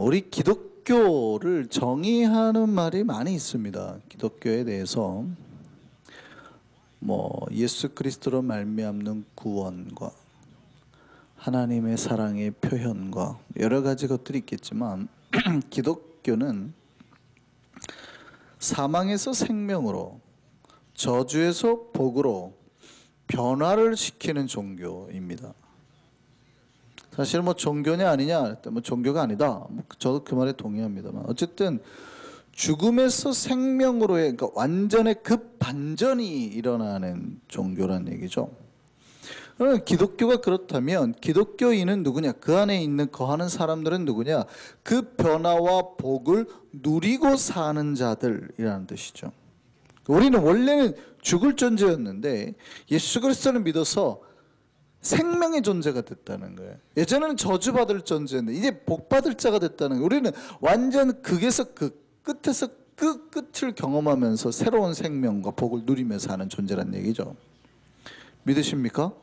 우리 기독교를 정의하는 말이 많이 있습니다. 기독교에 대해서 예수 그리스도로 말미암는 구원과 하나님의 사랑의 표현과 여러 가지 것들이 있겠지만 기독교는 사망에서 생명으로, 저주에서 복으로 변화를 시키는 종교입니다. 사실 종교냐 아니냐, 종교가 아니다. 저도 그 말에 동의합니다만 어쨌든 죽음에서 생명으로의, 그러니까 완전의 급반전이 일어나는 종교란 얘기죠. 그러면 기독교가 그렇다면 기독교인은 누구냐? 그 안에 있는 거하는 사람들은 누구냐? 그 변화와 복을 누리고 사는 자들이라는 뜻이죠. 우리는 원래는 죽을 존재였는데 예수 그리스도를 믿어서 생명의 존재가 됐다는 거예요. 예전에는 저주받을 존재였는데 이제 복받을 자가 됐다는 거예요. 우리는 완전 극에서 극, 끝에서 끝을 경험하면서 새로운 생명과 복을 누리며 사는 존재란 얘기죠. 믿으십니까?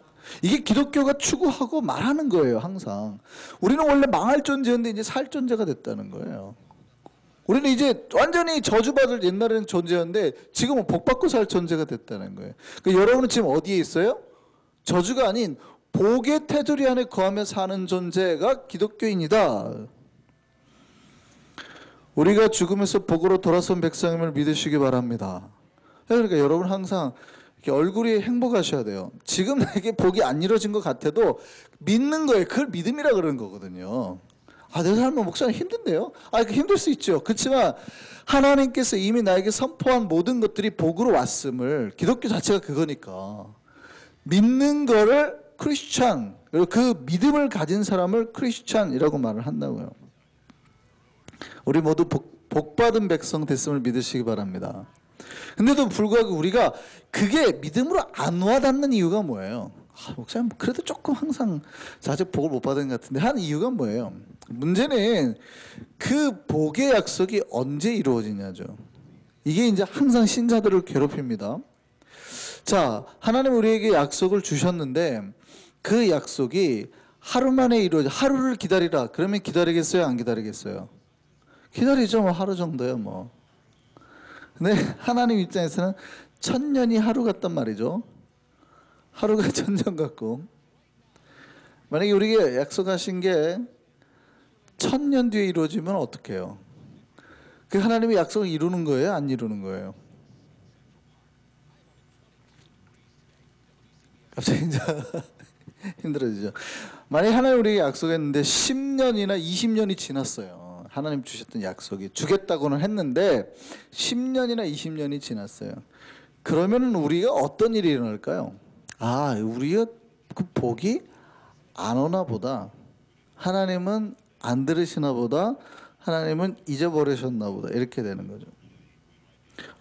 이게 기독교가 추구하고 말하는 거예요. 항상 우리는 원래 망할 존재였는데 이제 살 존재가 됐다는 거예요. 우리는 이제 완전히 저주받을 옛날에는 존재였는데 지금은 복받고 살 존재가 됐다는 거예요. 그러니까 여러분은 지금 어디에 있어요? 저주가 아닌 복의 테두리 안에 거하며 사는 존재가 기독교인이다. 우리가 죽음에서 복으로 돌아선 백성임을 믿으시기 바랍니다. 그러니까 여러분 항상 얼굴이 행복하셔야 돼요. 지금 내게 복이 안 이루어진 것 같아도 믿는 거예요. 그걸 믿음이라 그러는 거거든요. 내 삶은 목사님 힘든데요? 힘들 수 있죠. 그렇지만 하나님께서 이미 나에게 선포한 모든 것들이 복으로 왔음을, 기독교 자체가 그거니까 믿는 거를 크리스찬, 그리고 그 믿음을 가진 사람을 크리스찬이라고 말을 한다고요. 우리 모두 복받은 백성 됐음을 믿으시기 바랍니다. 근데도 불구하고 우리가 그게 믿음으로 안 와닿는 이유가 뭐예요? 목사님 그래도 조금 항상 아직 복을 못 받은 것 같은데 하는 이유가 뭐예요? 문제는 그 복의 약속이 언제 이루어지냐죠. 이게 이제 항상 신자들을 괴롭힙니다. 자, 하나님 우리에게 약속을 주셨는데 그 약속이 하루 만에 이루어져. 하루를 기다리라. 그러면 기다리겠어요? 안 기다리겠어요? 기다리죠. 하루 정도요. 근데 하나님 입장에서는 1000년이 하루 같단 말이죠. 하루가 1000년 같고, 만약에 우리에게 약속하신 게 1000년 뒤에 이루어지면 어떻게 해요? 그 하나님의 약속을 이루는 거예요? 안 이루는 거예요? 갑자기 이제 힘들어지죠. 만약에 하나님 우리에게 약속했는데 10년이나 20년이 지났어요. 하나님 주셨던 약속이 주겠다고는 했는데 10년이나 20년이 지났어요. 그러면 우리가 어떤 일이 일어날까요? 우리가 그 복이 안 오나 보다. 하나님은 안 들으시나 보다. 하나님은 잊어버리셨나 보다. 이렇게 되는 거죠.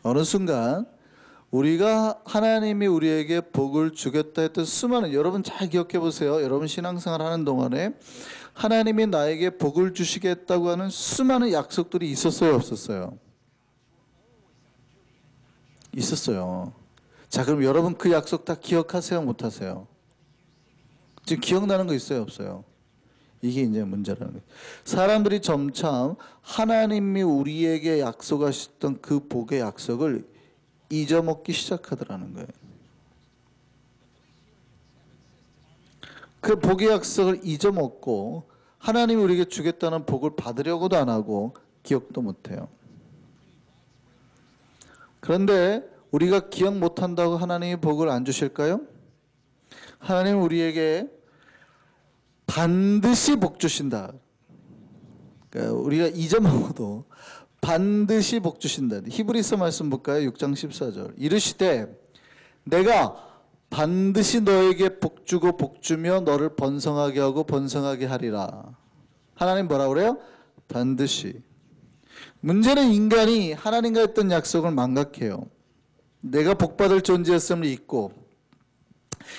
어느 순간 우리가 하나님이 우리에게 복을 주겠다 했던 수많은, 여러분 잘 기억해 보세요. 여러분 신앙생활 하는 동안에 하나님이 나에게 복을 주시겠다고 하는 수많은 약속들이 있었어요, 없었어요? 있었어요. 자, 그럼 여러분 그 약속 다 기억하세요, 못하세요? 지금 기억나는 거 있어요, 없어요? 이게 이제 문제라는 거예요. 사람들이 점차 하나님이 우리에게 약속하셨던 그 복의 약속을 잊어먹기 시작하더라는 거예요. 그 복의 약속을 잊어먹고 하나님이 우리에게 주겠다는 복을 받으려고도 안 하고 기억도 못해요. 그런데 우리가 기억 못한다고 하나님이 복을 안 주실까요? 하나님은 우리에게 반드시 복 주신다. 그러니까 우리가 잊어먹어도 반드시 복 주신다. 히브리서 말씀 볼까요? 6장 14절. 이르시되 내가 반드시 너에게 복 주고 복 주며 너를 번성하게 하고 번성하게 하리라. 하나님 뭐라 그래요? 반드시. 문제는 인간이 하나님과 했던 약속을 망각해요. 내가 복받을 존재였음을 잊고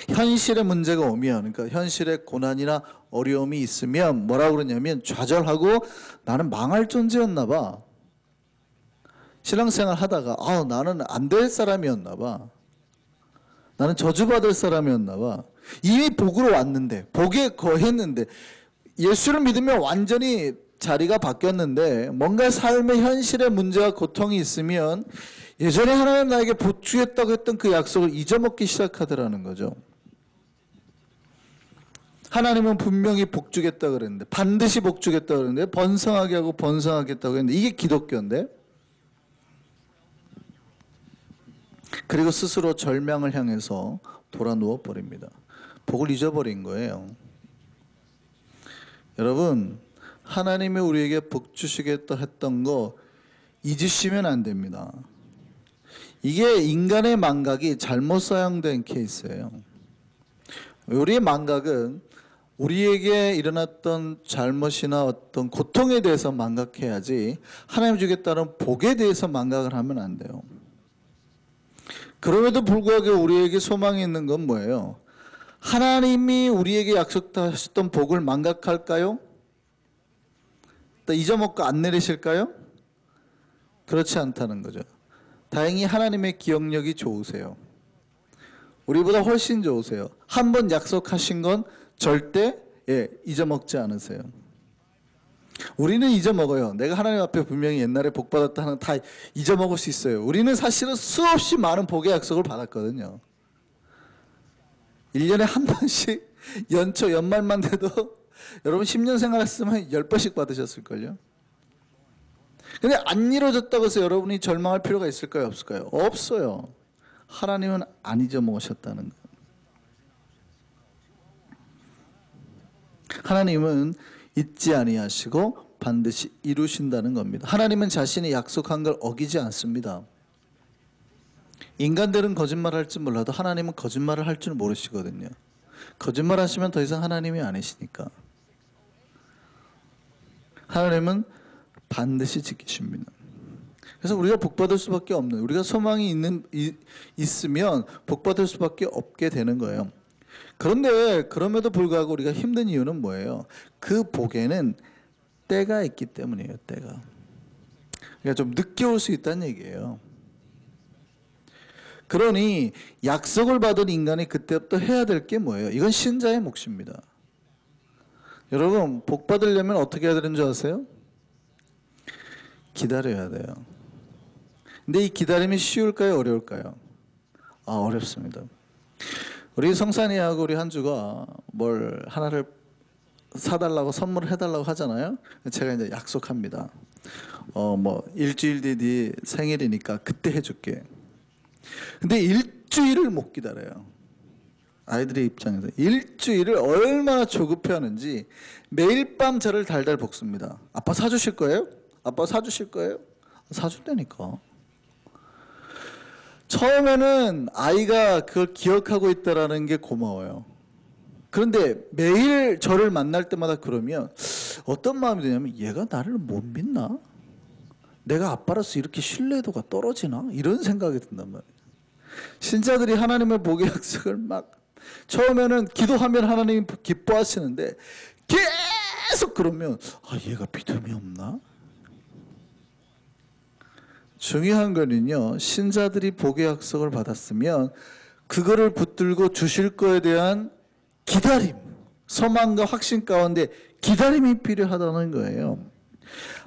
현실의 문제가 오면, 그러니까 현실의 고난이나 어려움이 있으면 뭐라고 그러냐면 좌절하고 나는 망할 존재였나 봐. 신앙생활 하다가 나는 안 될 사람이었나 봐. 나는 저주받을 사람이었나 봐. 이미 복으로 왔는데, 복에 거했는데, 예수를 믿으면 완전히 자리가 바뀌었는데 뭔가 삶의 현실의 문제와 고통이 있으면 예전에 하나님 나에게 복주겠다고 했던 그 약속을 잊어먹기 시작하더라는 거죠. 하나님은 분명히 복주겠다 그랬는데, 반드시 복주겠다 그랬는데, 번성하게 하고 번성하겠다고 했는데, 이게 기독교인데, 그리고 스스로 절망을 향해서 돌아 누워버립니다. 복을 잊어버린 거예요. 여러분, 하나님이 우리에게 복 주시겠다 했던 거 잊으시면 안 됩니다. 이게 인간의 망각이 잘못 사용된 케이스예요. 우리의 망각은 우리에게 일어났던 잘못이나 어떤 고통에 대해서 망각해야지 하나님 주겠다는 복에 대해서 망각을 하면 안 돼요. 그럼에도 불구하고 우리에게 소망이 있는 건 뭐예요? 하나님이 우리에게 약속하셨던 복을 망각할까요? 또 잊어먹고 안 내리실까요? 그렇지 않다는 거죠. 다행히 하나님의 기억력이 좋으세요. 우리보다 훨씬 좋으세요. 한 번 약속하신 건 절대 잊어먹지 않으세요. 우리는 잊어먹어요. 내가 하나님 앞에 분명히 옛날에 복 받았다 하는 거 다 잊어먹을 수 있어요. 우리는 사실은 수없이 많은 복의 약속을 받았거든요. 1년에 한 번씩 연초 연말만 돼도 여러분 10년 생활했으면 10번씩 받으셨을걸요. 근데 안 이루어졌다고 해서 여러분이 절망할 필요가 있을까요? 없을까요? 없어요. 하나님은 안 잊어먹으셨다는 거예요. 하나님은 잊지 아니하시고 반드시 이루신다는 겁니다. 하나님은 자신이 약속한 걸 어기지 않습니다. 인간들은 거짓말할 줄 몰라도 하나님은 거짓말을 할 줄 모르시거든요. 거짓말하시면 더 이상 하나님이 아니시니까. 하나님은 반드시 지키십니다. 그래서 우리가 복받을 수밖에 없는, 우리가 소망이 있으면 복받을 수밖에 없게 되는 거예요. 그런데 그럼에도 불구하고 우리가 힘든 이유는 뭐예요? 그 복에는 때가 있기 때문이에요. 때가. 그러니까 좀 늦게 올 수 있다는 얘기예요. 그러니 약속을 받은 인간이 그때부터 해야 될 게 뭐예요? 이건 신자의 몫입니다. 여러분, 복 받으려면 어떻게 해야 되는 줄 아세요? 기다려야 돼요. 근데 이 기다림이 쉬울까요? 어려울까요? 어렵습니다. 우리 성산이하고 우리 한주가 뭘 하나를 사달라고 선물을 해달라고 하잖아요. 제가 이제 약속합니다. 뭐 일주일 뒤 네 생일이니까 그때 해줄게. 근데 일주일을 못 기다려요. 아이들의 입장에서 일주일을 얼마나 조급해하는지 매일 밤 저를 달달 볶습니다. 아빠 사주실 거예요? 아빠 사주실 거예요? 사준다니까. 처음에는 아이가 그걸 기억하고 있다라는 게 고마워요. 그런데 매일 저를 만날 때마다 그러면 어떤 마음이 드냐면, 얘가 나를 못 믿나? 내가 아빠로서 이렇게 신뢰도가 떨어지나? 이런 생각이 든단 말이에요. 신자들이 하나님의 복의 약속을 막 처음에는 기도하면 하나님이 기뻐하시는데 계속 그러면 얘가 믿음이 없나? 중요한 거는요, 신자들이 복의 약속을 받았으면 그거를 붙들고 주실 거에 대한 기다림, 소망과 확신 가운데 기다림이 필요하다는 거예요.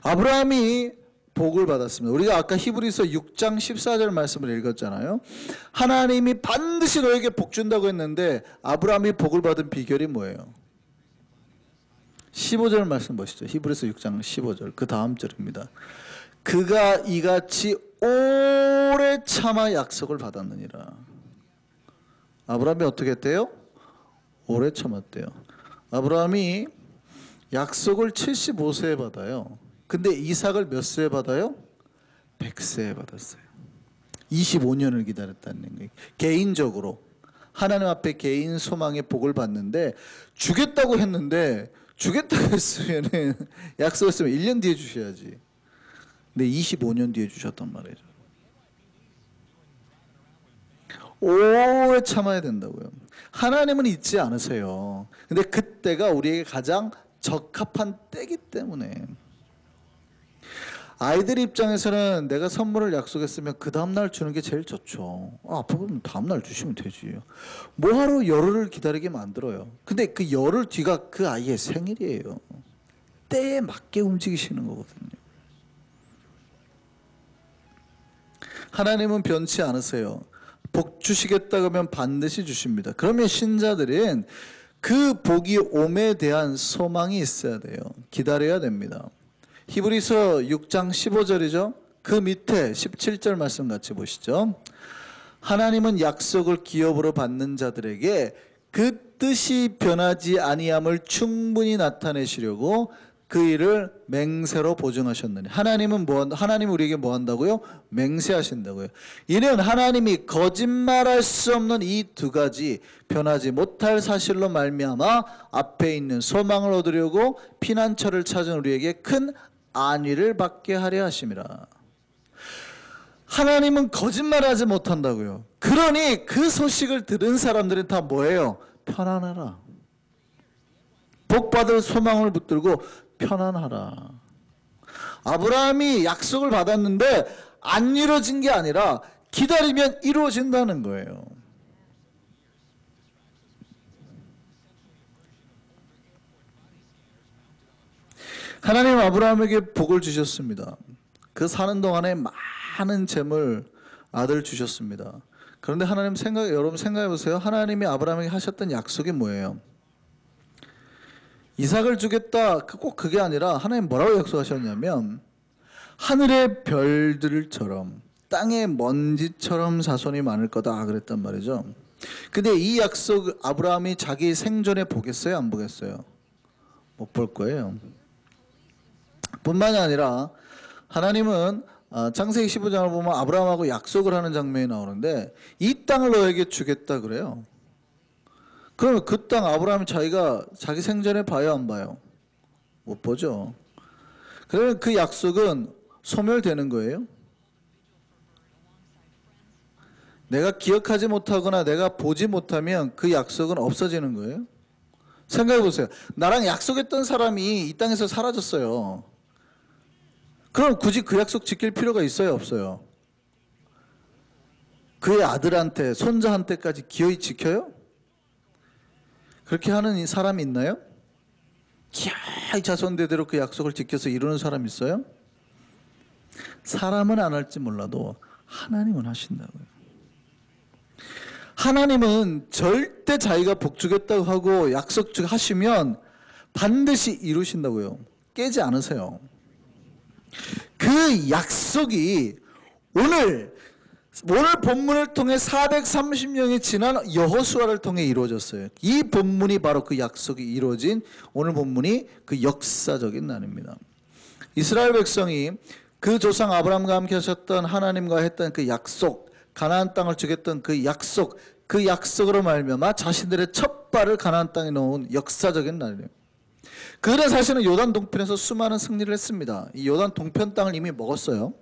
아브라함이 복을 받았습니다. 우리가 아까 히브리서 6장 14절 말씀을 읽었잖아요. 하나님이 반드시 너에게 복 준다고 했는데 아브라함이 복을 받은 비결이 뭐예요? 15절 말씀 보시죠. 히브리서 6장 15절 그 다음 절입니다. 그가 이같이 오래 참아 약속을 받았느니라. 아브라함이 어떻게 했대요? 오래 참았대요. 아브라함이 약속을 75세에 받아요. 근데 이삭을 몇 세에 받아요? 100세에 받았어요. 25년을 기다렸다는 거예요. 개인적으로 하나님 앞에 개인 소망의 복을 받는데 주겠다고 했는데, 주겠다고 했으면 약속했으면 1년 뒤에 주셔야지. 근데 25년 뒤에 주셨단 말이죠. 오래 참아야 된다고요. 하나님은 잊지 않으세요. 근데 그때가 우리에게 가장 적합한 때이기 때문에. 아이들 입장에서는 내가 선물을 약속했으면 그 다음날 주는 게 제일 좋죠. 아빠는 다음날 주시면 되지. 뭐하러 열흘을 기다리게 만들어요. 근데 그 열흘 뒤가 그 아이의 생일이에요. 때에 맞게 움직이시는 거거든요. 하나님은 변치 않으세요. 복 주시겠다 그러면 반드시 주십니다. 그러면 신자들은 그 복이 옴에 대한 소망이 있어야 돼요. 기다려야 됩니다. 히브리서 6장 15절이죠. 그 밑에 17절 말씀 같이 보시죠. 하나님은 약속을 기업으로 받는 자들에게 그 뜻이 변하지 아니함을 충분히 나타내시려고 그 일을 맹세로 보증하셨느니. 하나님은 하나님 우리에게 뭐 한다고요? 맹세하신다고요. 이는 하나님이 거짓말할 수 없는 이 두 가지 변하지 못할 사실로 말미암아 앞에 있는 소망을 얻으려고 피난처를 찾은 우리에게 큰 안위를 받게 하려 하심이라. 하나님은 거짓말하지 못한다고요. 그러니 그 소식을 들은 사람들은 다 뭐예요? 편안하라. 복받을 소망을 붙들고 편안하라. 아브라함이 약속을 받았는데 안 이루어진 게 아니라 기다리면 이루어진다는 거예요. 하나님 아브라함에게 복을 주셨습니다. 그 사는 동안에 많은 재물, 아들 주셨습니다. 그런데 하나님 여러분 생각해 보세요. 하나님이 아브라함에게 하셨던 약속이 뭐예요? 이삭을 주겠다. 꼭 그게 아니라 하나님 뭐라고 약속하셨냐면 하늘의 별들처럼 땅의 먼지처럼 자손이 많을 거다 그랬단 말이죠. 근데 이 약속 아브라함이 자기 생전에 보겠어요? 안 보겠어요? 못 볼 거예요. 뿐만이 아니라 하나님은 창세기 15장을 보면 아브라함하고 약속을 하는 장면이 나오는데 이 땅을 너에게 주겠다 그래요. 그러면 그 땅 아브라함이 자기 생전에 봐요, 안 봐요? 못 보죠. 그러면 그 약속은 소멸되는 거예요. 내가 기억하지 못하거나 내가 보지 못하면 그 약속은 없어지는 거예요. 생각해 보세요. 나랑 약속했던 사람이 이 땅에서 사라졌어요. 그럼 굳이 그 약속 지킬 필요가 있어요, 없어요? 그의 아들한테, 손자한테까지 기어이 지켜요? 그렇게 하는 사람이 있나요? 기어이 자손대대로 그 약속을 지켜서 이루는 사람이 있어요? 사람은 안 할지 몰라도 하나님은 하신다고요. 하나님은 절대 자기가 복 주겠다고 하고 약속 하시면 반드시 이루신다고요. 깨지 않으세요. 그 약속이 오늘 본문을 통해 430년이 지난 여호수아를 통해 이루어졌어요. 이 본문이 바로 그 약속이 이루어진 오늘 본문이 그 역사적인 날입니다. 이스라엘 백성이 그 조상 아브라함과 함께 하셨던 하나님과 했던 그 약속, 가나안 땅을 주겠던 그 약속으로 말미암아 자신들의 첫 발을 가나안 땅에 놓은 역사적인 날이에요. 그들은 사실은 요단 동편에서 수많은 승리를 했습니다. 이 요단 동편 땅을 이미 먹었어요.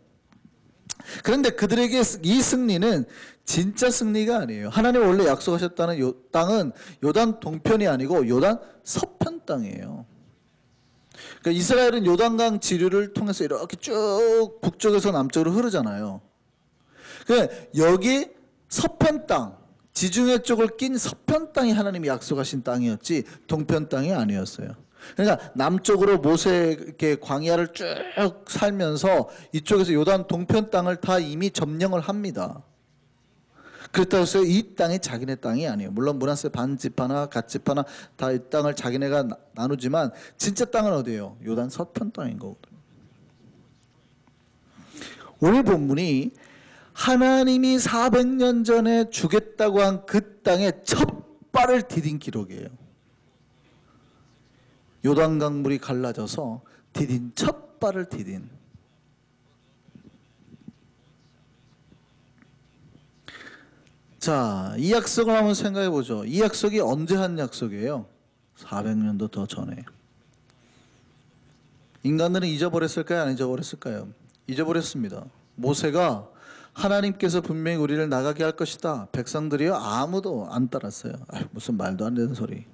그런데 그들에게 이 승리는 진짜 승리가 아니에요. 하나님 원래 약속하셨다는 땅은 요단 동편이 아니고 요단 서편 땅이에요. 그러니까 이스라엘은 요단강 지류를 통해서 이렇게 쭉 북쪽에서 남쪽으로 흐르잖아요. 그러니까 여기 서편 땅, 지중해 쪽을 낀 서편 땅이 하나님이 약속하신 땅이었지 동편 땅이 아니었어요. 그러니까 남쪽으로 모세에게 광야를 쭉 살면서 이쪽에서 요단 동편 땅을 다 이미 점령을 합니다. 그렇다고 해서 이 땅이 자기네 땅이 아니에요. 물론 므낫세 반집 하나 갓집 하나 다 이 땅을 자기네가 나누지만 진짜 땅은 어디예요? 요단 서편 땅인 거거든요. 오늘 본문이 하나님이 400년 전에 주겠다고 한 그 땅에 첫 발을 디딘 기록이에요. 요단강 물이 갈라져서 디딘 첫 발을 디딘. 자, 이 약속을 한번 생각해 보죠. 이 약속이 언제 한 약속이에요? 400년도 더 전에. 인간들은 잊어버렸을까요? 안 잊어버렸을까요? 잊어버렸습니다. 모세가 하나님께서 분명히 우리를 나가게 할 것이다. 백성들이요 아무도 안 따랐어요. 무슨 말도 안 되는 소리.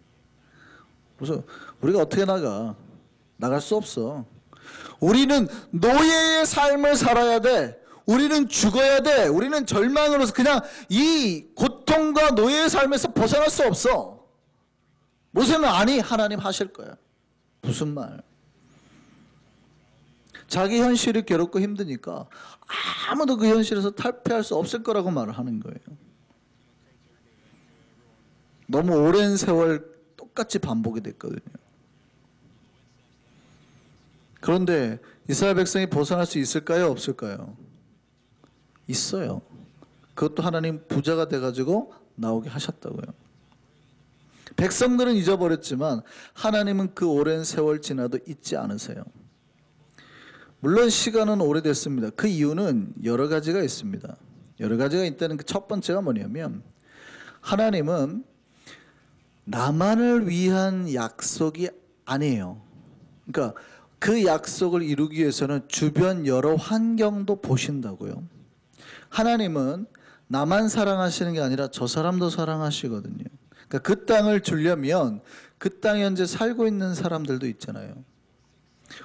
무슨 우리가 어떻게 나갈 수 없어. 우리는 노예의 삶을 살아야 돼. 우리는 죽어야 돼. 우리는 절망으로서 그냥 이 고통과 노예의 삶에서 벗어날 수 없어. 모세는 아니 하나님 하실 거야. 무슨 말? 자기 현실이 괴롭고 힘드니까 아무도 그 현실에서 탈피할 수 없을 거라고 말을 하는 거예요. 너무 오랜 세월 똑같이 반복이 됐거든요. 그런데 이스라엘 백성이 벗어날 수 있을까요? 없을까요? 있어요. 그것도 하나님 부자가 돼가지고 나오게 하셨다고요. 백성들은 잊어버렸지만 하나님은 그 오랜 세월 지나도 잊지 않으세요. 물론 시간은 오래됐습니다. 그 이유는 여러 가지가 있습니다. 여러 가지가 있다는 그 첫 번째가 뭐냐면 하나님은 나만을 위한 약속이 아니에요. 그러니까 그 약속을 이루기 위해서는 주변 여러 환경도 보신다고요. 하나님은 나만 사랑하시는 게 아니라 저 사람도 사랑하시거든요. 그러니까 그 땅을 주려면 그 땅에 현재 살고 있는 사람들도 있잖아요.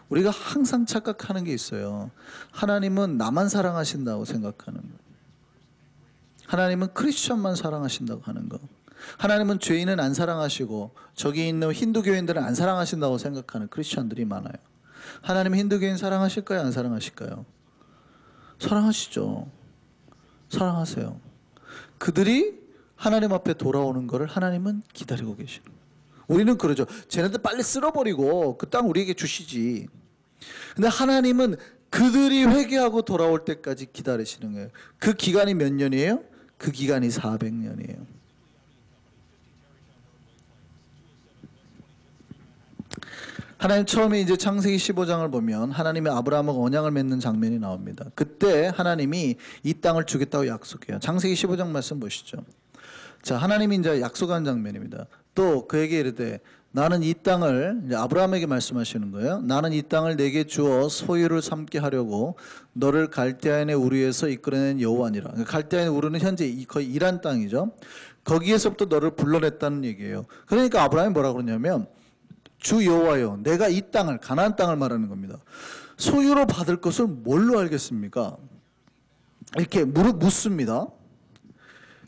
우리가 항상 착각하는 게 있어요. 하나님은 나만 사랑하신다고 생각하는 거. 하나님은 크리스천만 사랑하신다고 하는 거. 하나님은 죄인은 안 사랑하시고 저기 있는 힌두교인들은 안 사랑하신다고 생각하는 크리스천들이 많아요. 하나님은 힌두교인 사랑하실까요? 안 사랑하실까요? 사랑하시죠. 사랑하세요. 그들이 하나님 앞에 돌아오는 것을 하나님은 기다리고 계시는 거예요. 우리는 그러죠. 쟤네들 빨리 쓸어버리고 그 땅 우리에게 주시지. 근데 하나님은 그들이 회개하고 돌아올 때까지 기다리시는 거예요. 그 기간이 몇 년이에요? 그 기간이 400년이에요. 하나님 처음에 이제 창세기 15장을 보면 하나님이 아브라함하고 언약을 맺는 장면이 나옵니다. 그때 하나님이 이 땅을 주겠다고 약속해요. 창세기 15장 말씀 보시죠. 자, 하나님이 이제 약속한 장면입니다. 또 그에게 이르되 나는 이 땅을, 이제 아브라함에게 말씀하시는 거예요. 나는 이 땅을 내게 주어 소유를 삼게 하려고 너를 갈대아인의 우르에서 이끌어낸 여호와니라. 갈대아인의 우르는 현재 거의 이란 땅이죠. 거기에서부터 너를 불러냈다는 얘기예요. 그러니까 아브라함이 뭐라고 그러냐면 주 여호와여, 내가 이 땅을, 가나안 땅을 말하는 겁니다. 소유로 받을 것을 뭘로 알겠습니까? 이렇게 묻습니다.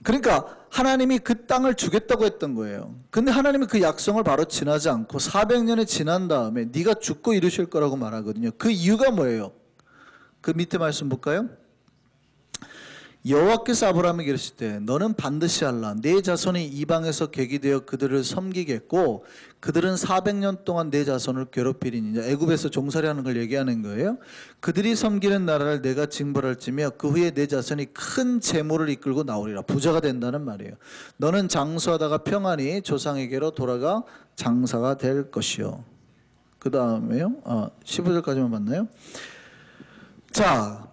그러니까 하나님이 그 땅을 주겠다고 했던 거예요. 근데 하나님이 그 약속을 바로 지나지 않고 400년이 지난 다음에 네가 죽고 이루실 거라고 말하거든요. 그 이유가 뭐예요? 그 밑에 말씀 볼까요? 여호와께서 아브라함에게 이르실 때 너는 반드시 알라. 내 자손이 이방에서 계기되어 그들을 섬기겠고 그들은 400년 동안 내 자손을 괴롭히리니. 애굽에서 종살이하는 걸 얘기하는 거예요. 그들이 섬기는 나라를 내가 징벌할지며 그 후에 내 자손이 큰 재물을 이끌고 나오리라. 부자가 된다는 말이에요. 너는 장수하다가 평안히 조상에게로 돌아가 장사가 될 것이요. 그 다음에요. 15절까지만 봤나요? 자,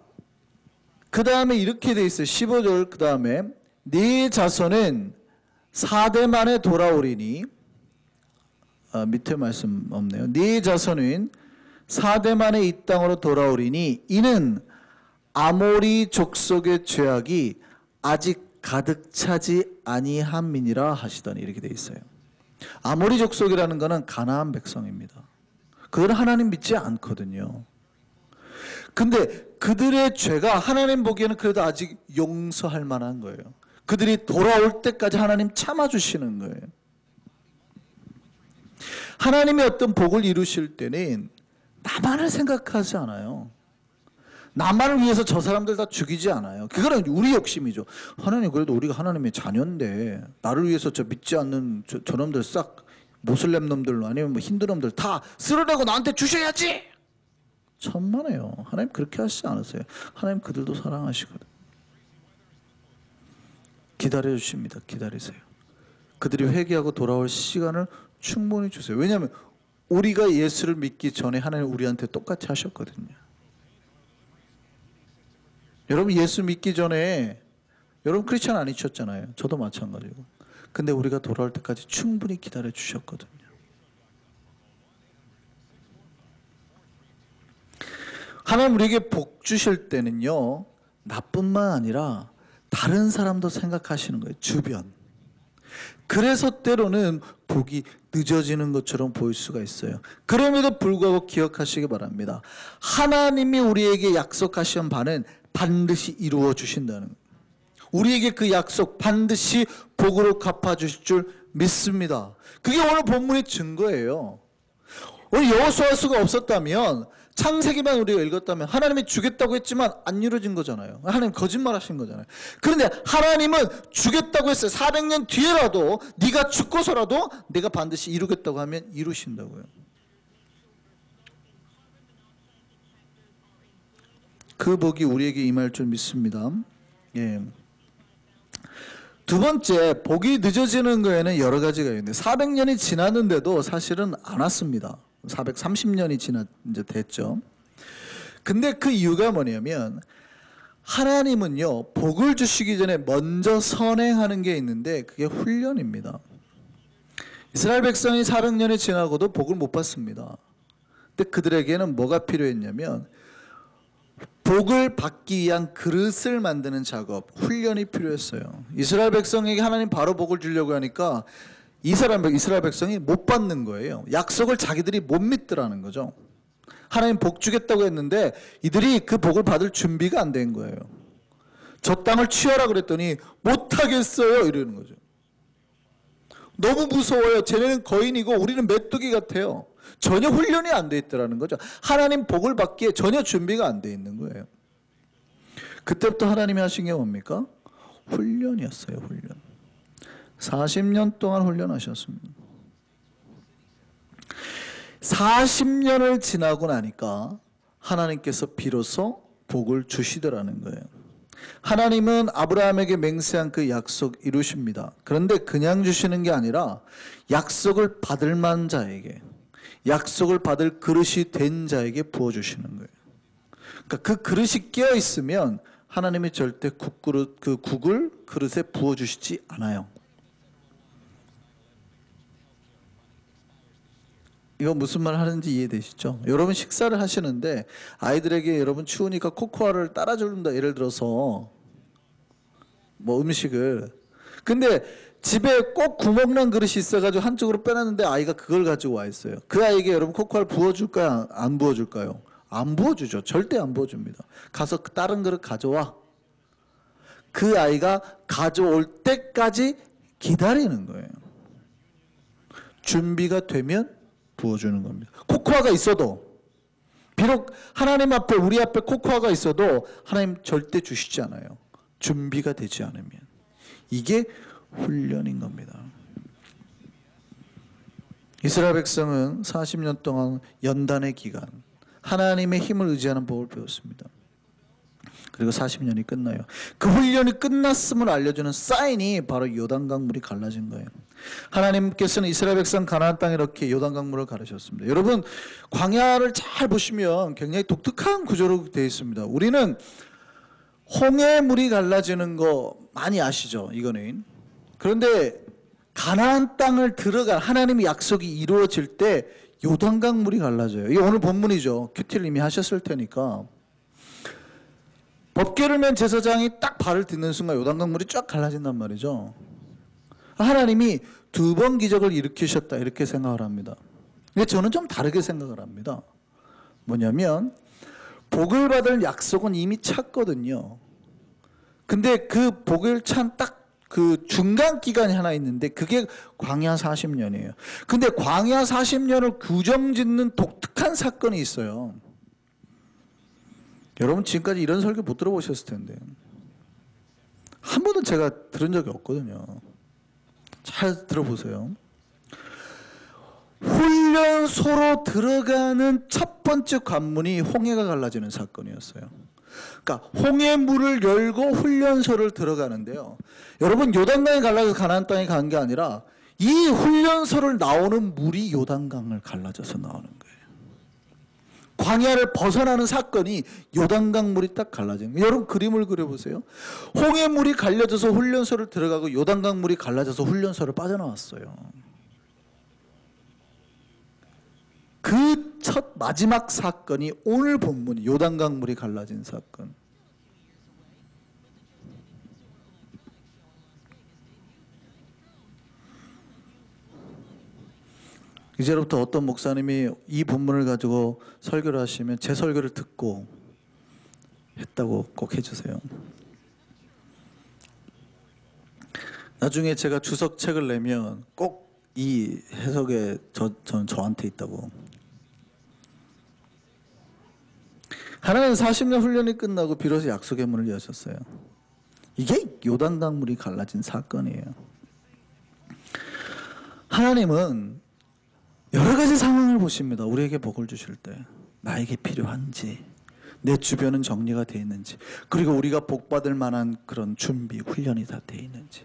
그 다음에 이렇게 돼 있어요. 15절 그 다음에 네 자손은 4대 만에 돌아오리니. 밑에 말씀 없네요. 네 자손은 4대 만에 이 땅으로 돌아오리니 이는 아모리 족속의 죄악이 아직 가득 차지 아니함이니라 하시더니. 이렇게 돼 있어요. 아모리 족속이라는 것은 가나안 백성입니다. 그건 하나님 믿지 않거든요. 근데 그들의 죄가 하나님 보기에는 그래도 아직 용서할 만한 거예요. 그들이 돌아올 때까지 하나님 참아주시는 거예요. 하나님의 어떤 복을 이루실 때는 나만을 생각하지 않아요. 나만을 위해서 저 사람들 다 죽이지 않아요. 그거는 우리 욕심이죠. 하나님 그래도 우리가 하나님의 자녀인데 나를 위해서 저 믿지 않는 저놈들 싹 모슬렘 놈들 아니면 뭐 힌두 놈들 다 쓸어내고 나한테 주셔야지. 천만에요. 하나님 그렇게 하시지 않으세요. 하나님 그들도 사랑하시거든요. 기다려주십니다. 기다리세요. 그들이 회개하고 돌아올 시간을 충분히 주세요. 왜냐하면 우리가 예수를 믿기 전에 하나님 우리한테 똑같이 하셨거든요. 여러분 예수 믿기 전에 여러분 크리스찬 아니셨잖아요. 저도 마찬가지고. 근데 우리가 돌아올 때까지 충분히 기다려 주셨거든요. 하나님 우리에게 복 주실 때는요, 나뿐만 아니라 다른 사람도 생각하시는 거예요. 주변. 그래서 때로는 복이 늦어지는 것처럼 보일 수가 있어요. 그럼에도 불구하고 기억하시기 바랍니다. 하나님이 우리에게 약속하신 바는 반드시 이루어 주신다는 거예요. 우리에게 그 약속 반드시 복으로 갚아주실 줄 믿습니다. 그게 오늘 본문의 증거예요. 오늘 여호수아수가 없었다면 창세기만 우리가 읽었다면 하나님이 주겠다고 했지만 안 이루어진 거잖아요. 하나님 거짓말하신 거잖아요. 그런데 하나님은 주겠다고 했어요. 400년 뒤에라도 네가 죽고서라도 내가 반드시 이루겠다고 하면 이루신다고요. 그 복이 우리에게 임할 줄 믿습니다. 예. 두 번째, 복이 늦어지는 거에는 여러 가지가 있는데 400년이 지났는데도 사실은 안 왔습니다. 430년이 이제 됐죠. 근데 그 이유가 뭐냐면 하나님은요, 복을 주시기 전에 먼저 선행하는 게 있는데 그게 훈련입니다. 이스라엘 백성이 400년이 지나고도 복을 못 받습니다. 근데 그들에게는 뭐가 필요했냐면 복을 받기 위한 그릇을 만드는 작업, 훈련이 필요했어요. 이스라엘 백성에게 하나님 바로 복을 주려고 하니까 이스라엘 백성이 못 받는 거예요. 약속을 자기들이 못 믿더라는 거죠. 하나님 복 주겠다고 했는데 이들이 그 복을 받을 준비가 안 된 거예요. 저 땅을 취하라 그랬더니 못하겠어요 이러는 거죠. 너무 무서워요. 쟤네는 거인이고 우리는 메뚜기 같아요. 전혀 훈련이 안 돼 있더라는 거죠. 하나님 복을 받기에 전혀 준비가 안 돼 있는 거예요. 그때부터 하나님이 하신 게 뭡니까? 훈련이었어요. 훈련. 40년 동안 훈련하셨습니다. 40년을 지나고 나니까 하나님께서 비로소 복을 주시더라는 거예요. 하나님은 아브라함에게 맹세한 그 약속 이루십니다. 그런데 그냥 주시는 게 아니라 약속을 받을 만한 자에게, 약속을 받을 그릇이 된 자에게 부어주시는 거예요. 그러니까 그 그릇이 깨어 있으면 하나님이 절대 국을 그릇에 부어주시지 않아요. 이거 무슨 말 하는지 이해되시죠? 여러분 식사를 하시는데 아이들에게 여러분 추우니까 코코아를 따라준다, 예를 들어서 뭐 음식을. 근데 집에 꼭 구멍난 그릇이 있어가지고 한쪽으로 빼놨는데 아이가 그걸 가지고 와 있어요. 그 아이에게 여러분 코코아를 부어줄까요? 안 부어줄까요? 안 부어주죠. 절대 안 부어줍니다. 가서 다른 그릇 가져와. 그 아이가 가져올 때까지 기다리는 거예요. 준비가 되면 부어주는 겁니다. 코코아가 있어도, 비록 하나님 앞에, 우리 앞에 코코아가 있어도 하나님 절대 주시지 않아요. 준비가 되지 않으면. 이게 훈련인 겁니다. 이스라엘 백성은 40년 동안 연단의 기간, 하나님의 힘을 의지하는 법을 배웠습니다. 그리고 40년이 끝나요. 그 훈련이 끝났음을 알려주는 사인이 바로 요단강 물이 갈라진 거예요. 하나님께서는 이스라엘 백성 가나안 땅에 이렇게 요단강 물을 가르셨습니다. 여러분 광야를 잘 보시면 굉장히 독특한 구조로 되어 있습니다. 우리는 홍해 물이 갈라지는 거 많이 아시죠? 이거는. 그런데 가나안 땅을 들어갈 하나님의 약속이 이루어질 때 요단강 물이 갈라져요. 이게 오늘 본문이죠. 큐티님이 하셨을 테니까. 법궤를 맨 제사장이 딱 발을 딛는 순간 요단강 물이 쫙 갈라진단 말이죠. 하나님이 두 번 기적을 일으키셨다 이렇게 생각을 합니다. 근데 저는 좀 다르게 생각을 합니다. 뭐냐면 복을 받을 약속은 이미 찼거든요. 근데 그 복을 찬 딱 그 중간 기간이 하나 있는데 그게 광야 40년이에요. 근데 광야 40년을 규정짓는 독특한 사건이 있어요. 여러분 지금까지 이런 설교 못 들어보셨을 텐데 한 번도 제가 들은 적이 없거든요. 잘 들어보세요. 훈련소로 들어가는 첫 번째 관문이 홍해가 갈라지는 사건이었어요. 그러니까 홍해물을 열고 훈련소를 들어가는데요. 여러분 요단강이 갈라져서 가나안 땅에 간 게 아니라 이 훈련소를 나오는 물이 요단강을 갈라져서 나오는 거예요. 광야를 벗어나는 사건이 요단강 물이 딱 갈라지는 거예요. 여러분 그림을 그려보세요. 홍해물이 갈려져서 훈련소를 들어가고 요단강 물이 갈라져서 훈련소를 빠져나왔어요. 그 첫 마지막 사건이 오늘 본문 요단강 물이 갈라진 사건. 이제부터 어떤 목사님이 이 본문을 가지고 설교를 하시면 제 설교를 듣고 했다고 꼭 해주세요. 나중에 제가 주석책을 내면 꼭 이 해석에 저는 저한테 있다고. 하나님은 40년 훈련이 끝나고 비로소 약속의 문을 여셨어요. 이게 요단강 물이 갈라진 사건이에요. 하나님은 여러 가지 상황을 보십니다. 우리에게 복을 주실 때 나에게 필요한지, 내 주변은 정리가 되어 있는지, 그리고 우리가 복받을 만한 그런 준비, 훈련이 다 되어 있는지,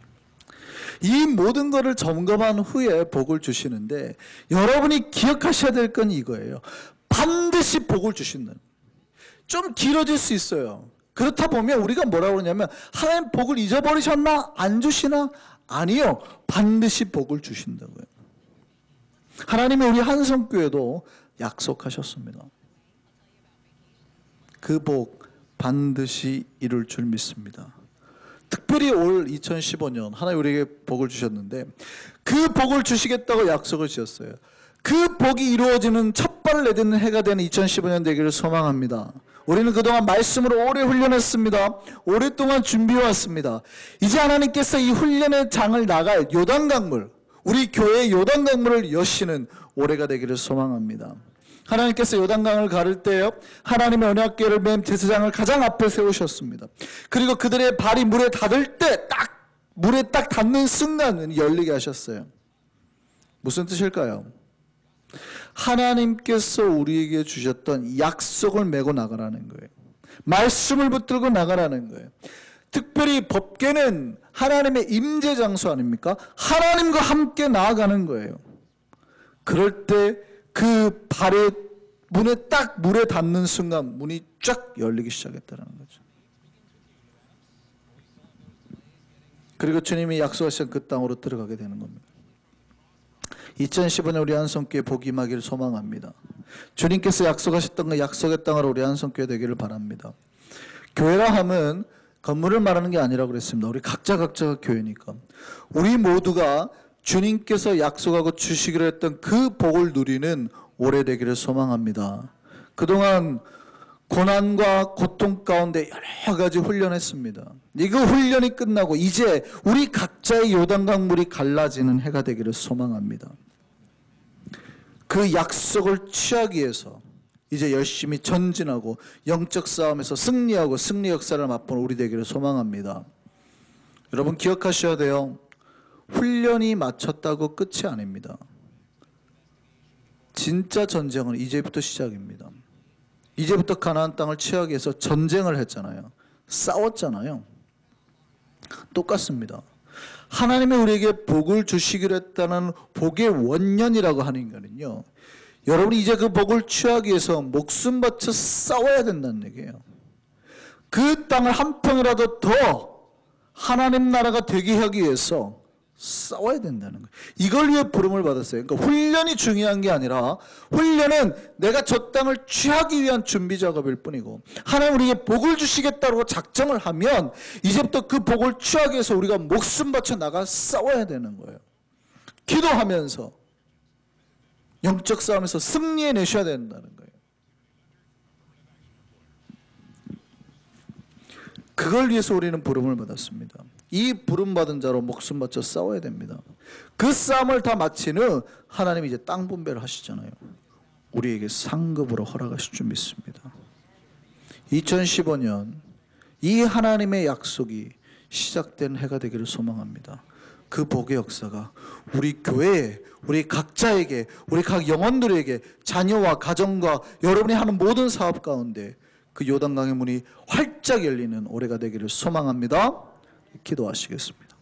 이 모든 것을 점검한 후에 복을 주시는데, 여러분이 기억하셔야 될 건 이거예요. 반드시 복을 주신다는. 좀 길어질 수 있어요. 그렇다 보면 우리가 뭐라고 그러냐면, 하나님 복을 잊어버리셨나? 안 주시나? 아니요, 반드시 복을 주신다고요. 하나님이 우리 한성교회도 약속하셨습니다. 그 복 반드시 이룰 줄 믿습니다. 특별히 올 2015년 하나님 우리에게 복을 주셨는데, 그 복을 주시겠다고 약속을 지었어요. 그 복이 이루어지는 첫 발을 내딛는 해가 되는 2015년 되기를 소망합니다. 우리는 그동안 말씀으로 오래 훈련했습니다. 오랫동안 준비해왔습니다. 이제 하나님께서 이 훈련의 장을 나갈 요단강물, 우리 교회의 요단강물을 여시는 올해가 되기를 소망합니다. 하나님께서 요단강을 가를 때요, 하나님의 언약궤를 맨 제사장을 가장 앞에 세우셨습니다. 그리고 그들의 발이 물에 닿을 때 물에 딱 닿는 순간은 열리게 하셨어요. 무슨 뜻일까요? 하나님께서 우리에게 주셨던 약속을 메고 나가라는 거예요. 말씀을 붙들고 나가라는 거예요. 특별히 법궤는 하나님의 임재 장소 아닙니까? 하나님과 함께 나아가는 거예요. 그럴 때 그 발에 물에 닿는 순간 문이 쫙 열리기 시작했다는 거죠. 그리고 주님이 약속하신 그 땅으로 들어가게 되는 겁니다. 2015년 우리 한성교회 복이 임하기를 소망합니다. 주님께서 약속하셨던 그 약속의 땅으로 우리 한성교회 되기를 바랍니다. 교회라 함은 건물을 말하는 게 아니라고 그랬습니다. 우리 각자가 교회니까. 우리 모두가 주님께서 약속하고 주시기로 했던 그 복을 누리는 올해 되기를 소망합니다. 그동안 고난과 고통 가운데 여러 가지 훈련했습니다. 그 훈련이 끝나고 이제 우리 각자의 요단강 물이 갈라지는 해가 되기를 소망합니다. 그 약속을 취하기 위해서 이제 열심히 전진하고 영적 싸움에서 승리하고 승리 역사를 맛보는 우리 되기를 소망합니다. 여러분 기억하셔야 돼요. 훈련이 마쳤다고 끝이 아닙니다. 진짜 전쟁은 이제부터 시작입니다. 이제부터 가나안 땅을 취하기 위해서 전쟁을 했잖아요. 싸웠잖아요. 똑같습니다. 하나님이 우리에게 복을 주시기로 했다는 복의 원년이라고 하는 거는요, 여러분이 이제 그 복을 취하기 위해서 목숨 바쳐 싸워야 된다는 얘기예요. 그 땅을 한 평이라도 더 하나님 나라가 되게 하기 위해서 싸워야 된다는 거예요. 이걸 위해 부름을 받았어요. 그러니까 훈련이 중요한 게 아니라, 훈련은 내가 저 땅을 취하기 위한 준비 작업일 뿐이고, 하나님 우리에게 복을 주시겠다고 작정을 하면 이제부터 그 복을 취하기 위해서 우리가 목숨 바쳐 나가 싸워야 되는 거예요. 기도하면서 영적 싸움에서 승리해내셔야 된다는 거예요. 그걸 위해서 우리는 부름을 받았습니다. 이 부름받은 자로 목숨 바쳐 싸워야 됩니다. 그 싸움을 다 마친 후 하나님이 이제 땅 분배를 하시잖아요. 우리에게 상급으로 허락하실 줄 믿습니다. 2015년 이 하나님의 약속이 시작된 해가 되기를 소망합니다. 그 복의 역사가 우리 교회에, 우리 각자에게, 우리 각 영혼들에게, 자녀와 가정과 여러분이 하는 모든 사업 가운데 그 요단강의 문이 활짝 열리는 올해가 되기를 소망합니다. 기도하시겠습니다.